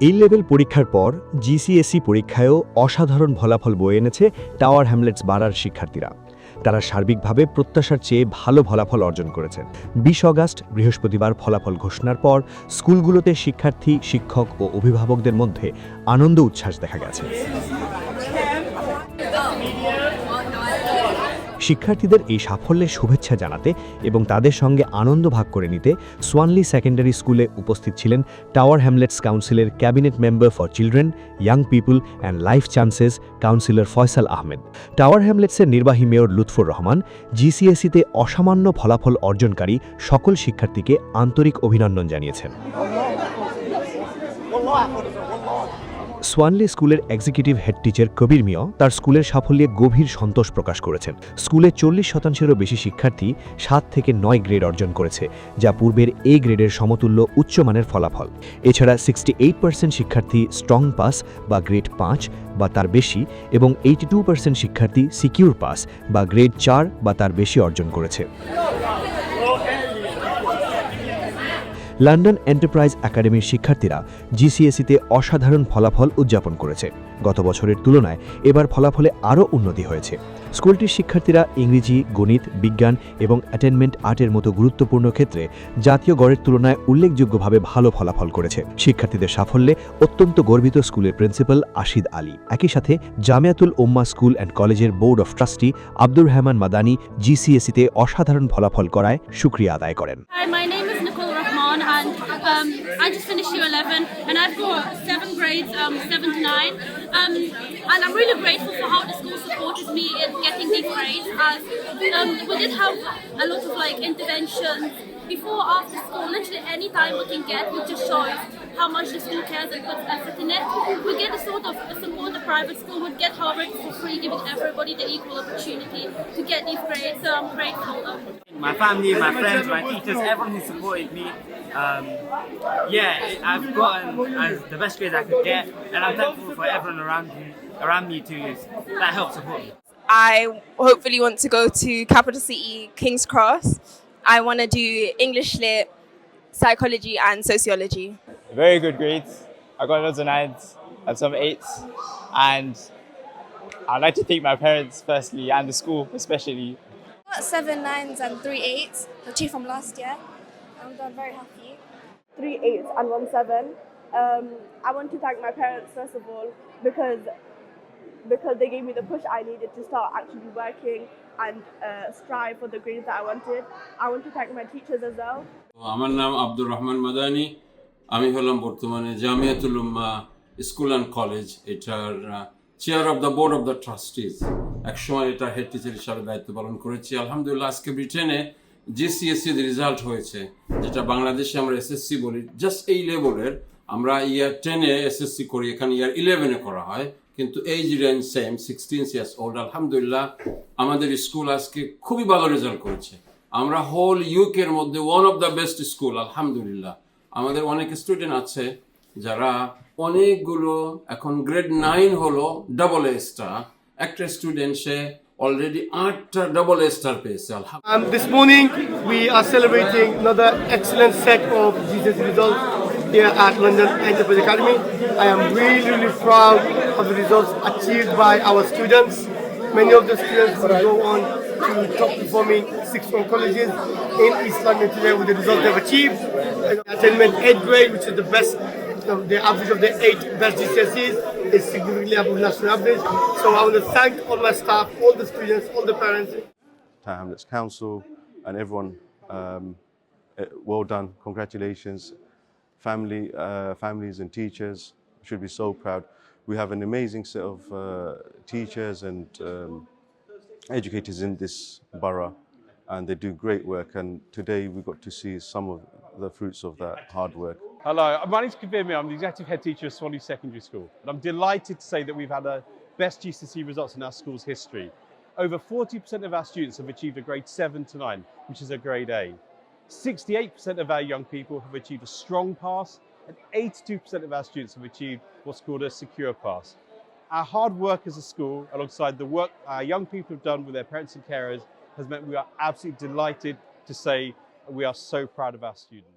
এই লেভেল পরীক্ষার পর জিসিএসই পরীক্ষায়ও অসাধারণ ফলাফল বয়ে এনেছে টাওয়ার হ্যামলেটস বারার শিক্ষার্থীরা। তারা সার্বিকভাবে প্রত্যাশার চেয়ে ভালো ফলাফল অর্জন করেছেন। ২০ অগাস্ট বৃহস্পতিবার ফলাফল ঘোষণার পর স্কুলগুলোতে শিক্ষার্থী, শিক্ষক ও অভিভাবকদের মধ্যে আনন্দ উচ্ছ্বাস দেখা গেছে। শিক্ষার্থীদের এই সাফল্যের শুভেচ্ছা জানাতে এবং তাদের সঙ্গে আনন্দ ভাগ করে নিতে সোয়ানলি সেকেন্ডারি স্কুলে উপস্থিত ছিলেন টাওয়ার হ্যামলেটস কাউন্সিলের cabinet member for children, young people and life chances councillor Faisal Ahmed. Tower হ্যামলেটসের নির্বাহী মেয়র লুৎফর রহমান জিসিএসইতে অসামান্য ফলাফল অর্জনকারী সকল শিক্ষার্থীকে আন্তরিক অভিনন্দন জানিয়েছেন। সোয়ানলি স্কুলের এক্সিকিউটিভ হেড টিচার কবির মিয়া তার স্কুলের সাফল্যে গভীর সন্তোষ প্রকাশ করেছেন। স্কুলে 40%-এরও বেশি শিক্ষার্থী 7 থেকে 9 গ্রেড অর্জন করেছে, যা পূর্বের এ গ্রেডের সমতুল্য উচ্চমানের ফলাফল। এছাড়া 68% শিক্ষার্থী স্ট্রং পাস বা গ্রেড 5 বা তার বেশি এবং 82% শিক্ষার্থী সিকিউর পাস বা গ্রেড 4 বা তার বেশি অর্জন করেছে। লন্ডন এন্টারপ্রাইজ একাডেমির শিক্ষার্থীরা জিসিএসইতে অসাধারণ ফলাফল উদযাপন করেছে। গত বছরের তুলনায় এবার ফলাফলে আরও উন্নতি হয়েছে। স্কুলটির শিক্ষার্থীরা ইংরেজি, গণিত, বিজ্ঞান এবং অ্যাটেনমেন্ট আর্টের মতো গুরুত্বপূর্ণ ক্ষেত্রে জাতীয় গড়ের তুলনায় উল্লেখযোগ্যভাবে ভালো ফলাফল করেছে। শিক্ষার্থীদের সাফল্যে অত্যন্ত গর্বিত স্কুলের প্রিন্সিপাল আশিদ আলী। একই সাথে জামিয়াতুল উম্মাহ স্কুল অ্যান্ড কলেজের board of trustee Abdur Rahman Madani জিসিএসইতে অসাধারণ ফলাফল করায় শুকরিয়া আদায় করেন। And I just finished year 11 and I've got 7 grades, 7 to 9, and I'm really grateful for how the school supported me in getting these grades, as we did have a lot of interventions before, after school, literally any time we can get, which just shows how much the school cares and puts effort in it. We get the sort of support the private school would get, however, for free, giving everybody the equal opportunity to get these grades, so I'm grateful. My family, my friends, my teachers, everyone who supported me. I've gotten the best grades I could get, and I'm thankful for everyone around me that helped support me. I hopefully want to go to Capital City, King's Cross. I want to do English Lit, Psychology and Sociology. Very good grades. I got loads of 9s and some 8s, and I'd like to thank my parents firstly and the school especially. I got 7 9s and 3 8s, achieved from last year. I'm very happy. 3 8s and 1 7. I want to thank my parents first of all because they gave me the push I needed to start actually working and strive for the grades that I wanted. I want to thank my teachers as well. আমার নাম আব্দুর রহমান মাদানী। আমি হলাম বর্তমানে Jamiatul Ummah school and college এটার chair of the board of the trustees. একসময় এটা head teacher হিসাবে দায়িত্ব পালন করেছি। আলহামদুলিল্লাহ আজকে ব্রিটেনে জিসিএসসি রেজাল্ট হয়েছে, যেটা বাংলাদেশে আমরা এসএসসি বলি। জাস্ট এই লেভেলের আমরা ইয়ার 10-এ এসএসসি করি, এখানে ইয়ার 11-এ করা হয়, কিন্তু age range same 16 years old. আলহামদুলিল্লাহ আমাদের স্কুল আজকে খুবই ভালো রেজাল্ট করেছে। আমরা হোল ইউকের মধ্যে one of the best school আলহামদুলিল্লাহ। আমাদের অনেক স্টুডেন্ট আছে যারা অনেকগুলো এখন গ্রেড 9 হলো ডাবল এ স্টার, একটা student say already 8 double A star পেয়েছে আলহামদুলিল্লাহ। This morning we are celebrating another excellent set of GCSE results here at London Enterprise Academy. I am really proud of the results achieved by our students. Many of the students will go on to top performing sixth form colleges in East London today with the results they've achieved. Attainment 8th grade, which is the best, the average of the 8 best GCSEs is significantly above national average. So I want to thank all my staff, all the students, all the parents. Tower Hamlets Council and everyone, well done, congratulations. Families and teachers should be so proud. We have an amazing set of teachers and educators in this borough, and they do great work, and today we got to see some of the fruits of that hard work. Hello, my name is Kabir Mir. I'm the Executive Head Teacher of Swanley Secondary School, and I'm delighted to say that we've had the best GCSE results in our school's history. Over 40% of our students have achieved a grade 7 to 9, which is a grade A. 68% of our young people have achieved a strong pass, and 82% of our students have achieved what's called a secure pass. Our hard work as a school, alongside the work our young people have done with their parents and carers, has meant we are absolutely delighted to say we are so proud of our students.